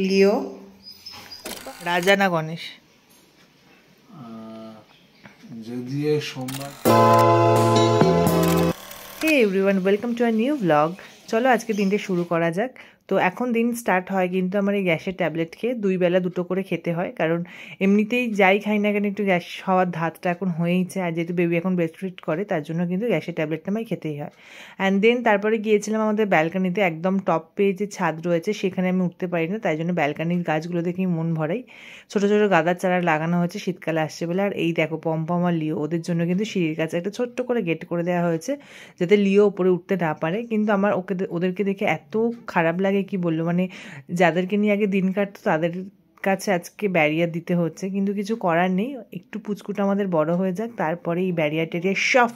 লিও রাজা না গণেশ? যদিও সোমবার। Hey everyone, welcome to a new blog. চলো আজকে দিনটা শুরু করা যাক। তো এখন দিন স্টার্ট হয় কিন্তু আমার এই গ্যাসের ট্যাবলেট খেয়ে 2 বেলা 2টো করে খেতে হয়, কারণ এমনিতেই যাই খাই না কেন একটু গ্যাস হওয়ার ধাতটা এখন হয়েইছে। আর যেহেতু বেবি এখন ব্রেস্টফিড করে তার জন্য কিন্তু গ্যাসের ট্যাবলেটটা আমায় খেতেই হয়। অ্যান্ড দেন তারপরে গিয়েছিলাম আমাদের ব্যালকানিতে, একদম টপ পেয়ে যে ছাদ রয়েছে সেখানে আমি উঠতে পারি না, তাই জন্য ব্যালকানির গাছগুলো দেখেই মন ভরাই। ছোটো ছোটো গাঁদার চারা লাগানো হয়েছে শীতকালে আসছে বলে। আর এই দেখো পম্পম আর লিও, ওদের জন্য কিন্তু সিঁড়ির কাছে একটা ছোট্ট করে গেট করে দেওয়া হয়েছে যাতে লিও উপরে উঠতে না পারে। কিন্তু আমার ওদেরকে দেখে এত খারাপ লাগে কি বললো, মানে যাদেরকে নিয়ে আগে দিন কাটতো তাদের কাছে আজকে ব্যারিয়ার দিতে হচ্ছে, কিন্তু কিছু করার নেই। একটু পুচকুটা আমাদের বড় হয়ে যাক, তারপরে এই ব্যারিয়ার টেরিয়ার সব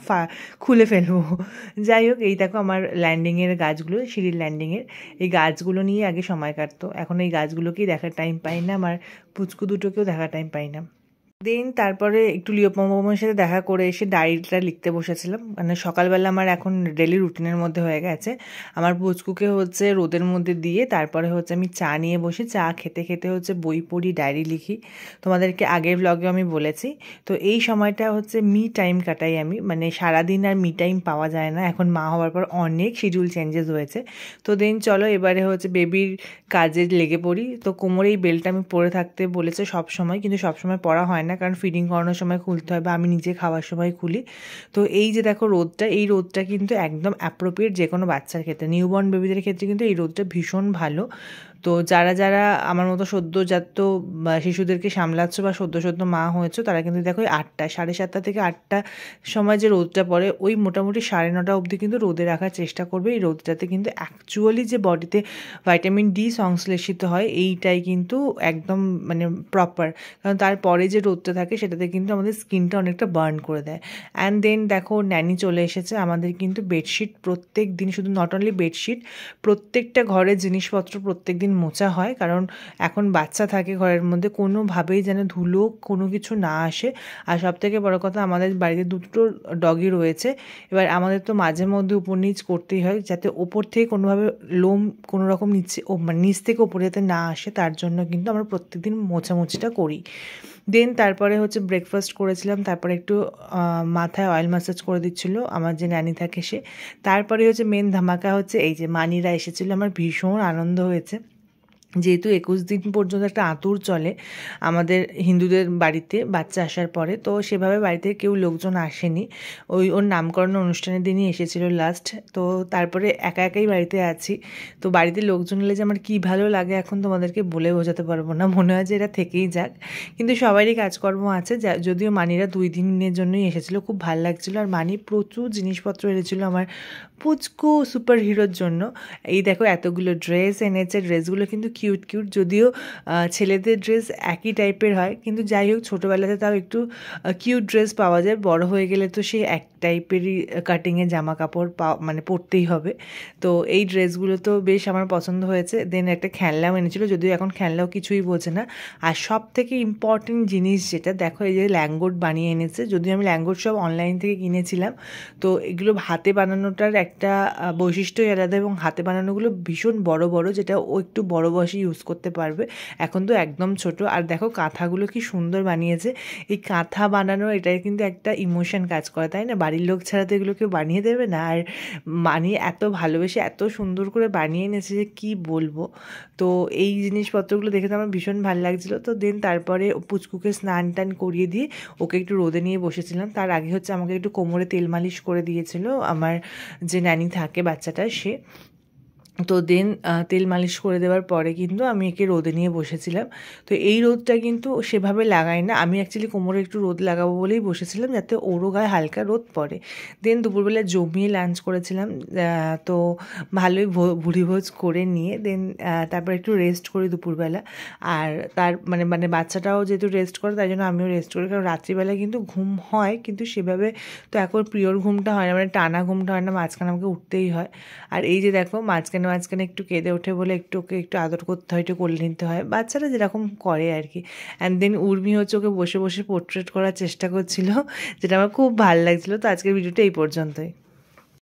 খুলে ফেলবো। যাই হোক, এই দেখো আমার ল্যান্ডিংয়ের গাছগুলো, সিঁড়ির ল্যান্ডিংয়ের এই গাছগুলো নিয়ে আগে সময় কাটতো, এখন এই গাছগুলোকেই দেখার টাইম পাই না, আমার পুচকু দুটোকেও দেখার টাইম পাই না। দেন তারপরে একটু লিও পম্পমের সাথে দেখা করে এসে ডায়েরিটা লিখতে বসেছিলাম। মানে সকালবেলা আমার এখন ডেলি রুটিনের মধ্যে হয়ে গেছে, আমার পুচকুকে হচ্ছে রোদের মধ্যে দিয়ে তারপরে হচ্ছে আমি চা নিয়ে বসে চা খেতে খেতে হচ্ছে বই পড়ি, ডায়েরি লিখি। তোমাদেরকে আগের ব্লগে আমি বলেছি। তো এই সময়টা হচ্ছে মি টাইম কাটাই আমি, মানে সারাদিন আর মি টাইম পাওয়া যায় না, এখন মা হওয়ার পর অনেক শিডিউল চেঞ্জেস হয়েছে। তো দেন চলো এবারে হচ্ছে বেবির কাজে লেগে পড়ি। তো কোমরে এই বেল্টটা আমি পরে থাকতে বলেছে সব সময়, কিন্তু সব সময় পরা হয় না, কারণ ফিডিং করানোর সময় খুলতে হয় বা আমি নিজে খাওয়ার সময় খুলি। তো এই যে দেখো রোদটা, এই রোদটা কিন্তু একদম অ্যাপ্রোপ্রিয়েট যে কোনো বাচ্চার ক্ষেত্রে, নিউবর্ন বেবিদের ক্ষেত্রে কিন্তু এই রোদটা ভীষণ ভালো। তো যারা যারা আমার মতো সদ্যজাত শিশুদেরকে সামলাচ্ছ বা সদ্য মা হয়েছো, তারা কিন্তু দেখো 8টা 7:30 থেকে 8টা সময় যে রোদটা পড়ে ওই মোটামুটি 9:30 অবধি কিন্তু রোদে রাখার চেষ্টা করবে। এই রোদটাতে কিন্তু অ্যাকচুয়ালি যে বডিতে ভাইটামিন ডি সংশ্লেষিত হয় এইটাই কিন্তু একদম মানে প্রপার, কারণ তারপরে যে রোদটা থাকে সেটাতে কিন্তু আমাদের স্কিনটা অনেকটা বার্ন করে দেয়। অ্যান্ড দেন দেখো ন্যানি চলে এসেছে। আমাদের কিন্তু বেডশিট প্রত্যেক দিন, শুধু নট অনলি বেডশিট, প্রত্যেকটা ঘরের জিনিসপত্র প্রত্যেক দিন মোছা হয়, কারণ এখন বাচ্চা থাকে ঘরের মধ্যে, কোনোভাবেই যেন ধুলো কোনো কিছু না আসে। আর সবথেকে বড় কথা, আমাদের বাড়িতে 2টো ডগি রয়েছে। এবার আমাদের তো মাঝে মধ্যে উপর নিচ করতেই হয়, যাতে ওপর থেকে কোনোভাবে লোম কোনো রকম নিচে মানে নিচ থেকে ওপরে যাতে না আসে, তার জন্য কিন্তু আমরা প্রত্যেকদিন মোছামুছিটা করি। দেন তারপরে হচ্ছে ব্রেকফাস্ট করেছিলাম, তারপরে একটু মাথায় অয়েল ম্যাসাজ করে দিচ্ছিলো আমার যে ন্যানি থাকে সে। তারপরে হচ্ছে মেন ধামাকা হচ্ছে এই যে মানিরা এসেছিলো, আমার ভীষণ আনন্দ হয়েছে। যেহেতু 21 দিন পর্যন্ত একটা আঁতুর চলে আমাদের হিন্দুদের বাড়িতে বাচ্চা আসার পরে, তো সেভাবে বাড়িতে কেউ লোকজন আসেনি, ওর নামকরণ অনুষ্ঠানের দিনই এসেছিলো লাস্ট। তো তারপরে একা একাই বাড়িতে আছি। তো বাড়িতে লোকজন এলে যে আমার কী ভালো লাগে এখন তোমাদেরকে বলে বোঝাতে পারবো না, মনে হয় যে এরা থেকেই যাক। কিন্তু সবারই কাজকর্ম আছে, যদিও মানিরা 2 দিনের জন্যই এসেছিলো, খুব ভালো লাগছিলো। আর মানি প্রচুর জিনিসপত্র এনেছিলো আমার পুচকু সুপার হিরোর জন্য। এই দেখো এতগুলো ড্রেস এনেছে, ড্রেসগুলো কিন্তু কিউট কিউট, যদিও ছেলেদের ড্রেস একই টাইপের হয়, কিন্তু যাই হোক ছোটোবেলাতে তাও একটু কিউট ড্রেস পাওয়া যায়, বড় হয়ে গেলে তো সেই এক টাইপেরই কাটিংয়ের জামা কাপড় মানে পরতেই হবে। তো এই ড্রেসগুলো তো বেশ আমার পছন্দ হয়েছে। দেন একটা খেলনাও এনেছিলো, যদিও এখন খেলনাও কিছুই বোঝে না। আর সব থেকে ইম্পর্টেন্ট জিনিস যেটা দেখো, এই যে ল্যাঙ্গোট বানিয়ে এনেছে, যদিও আমি ল্যাঙ্গোট সব অনলাইন থেকে কিনেছিলাম। তো এগুলো হাতে বানানোটার একটা বৈশিষ্ট্যই আলাদা, এবং হাতে বানানোগুলো ভীষণ বড় বড়, যেটা ও একটু বড় বয়সে ইউজ করতে পারবে, এখন তো একদম ছোট। আর দেখো কাঁথাগুলো কি সুন্দর বানিয়েছে। এই কাঁথা বানানো এটাই কিন্তু একটা ইমোশন কাজ করে, তাই না? বাড়ির লোক ছাড়া তো এগুলো কেউ বানিয়ে দেবে না। আর বানিয়ে এত ভালোবেসে এত সুন্দর করে বানিয়ে এনেছে যে কী বলবো। তো এই জিনিসপত্রগুলো দেখে তো আমার ভীষণ ভালো লাগছিলো। তো দেন তারপরে পুচকুকে স্নান টান করিয়ে দিয়ে ওকে একটু রোদে নিয়ে বসেছিলাম। তার আগে হচ্ছে আমাকে একটু কোমরে তেল মালিশ করে দিয়েছিল আমার যে ন্যানি থাকে বাচ্চাটা সে। তো দেন তেল মালিশ করে দেওয়ার পরে কিন্তু আমি একে রোদে নিয়ে বসেছিলাম। তো এই রোদটা কিন্তু সেভাবে লাগাই না, আমি অ্যাকচুয়ালি কোমরে একটু রোদ লাগাবো বলেই বসেছিলাম, যাতে ওরও গায়ে হালকা রোদ পড়ে। দেন দুপুরবেলা জমিয়ে লাঞ্চ করেছিলাম, তো ভালোই ভুড়িভোজ করে নিয়ে দেন তারপর একটু রেস্ট করি দুপুরবেলা। আর তার মানে বাচ্চাটাও যেহেতু রেস্ট করে, তাই জন্য আমিও রেস্ট করি, কারণ রাত্রিবেলা কিন্তু ঘুম হয়, কিন্তু সেভাবে তো এখন পিওর ঘুমটা হয় না, মানে টানা ঘুমটা হয় না, মাঝখানে আমাকে উঠতেই হয়। আর এই যে দেখো মাঝখানে একটু কেঁদে ওঠে বলে ওকে একটু আদর করতে হয়, একটু কোলে নিতে হয়, বাচ্চারা যেরকম করে আর কি। অ্যান্ড দেন উর্মি হচ্ছে ওকে বসে বসে পোর্ট্রেট করার চেষ্টা করছিল, যেটা আমার খুব ভালো লাগছিলো। তো আজকের ভিডিওটা এই পর্যন্তই।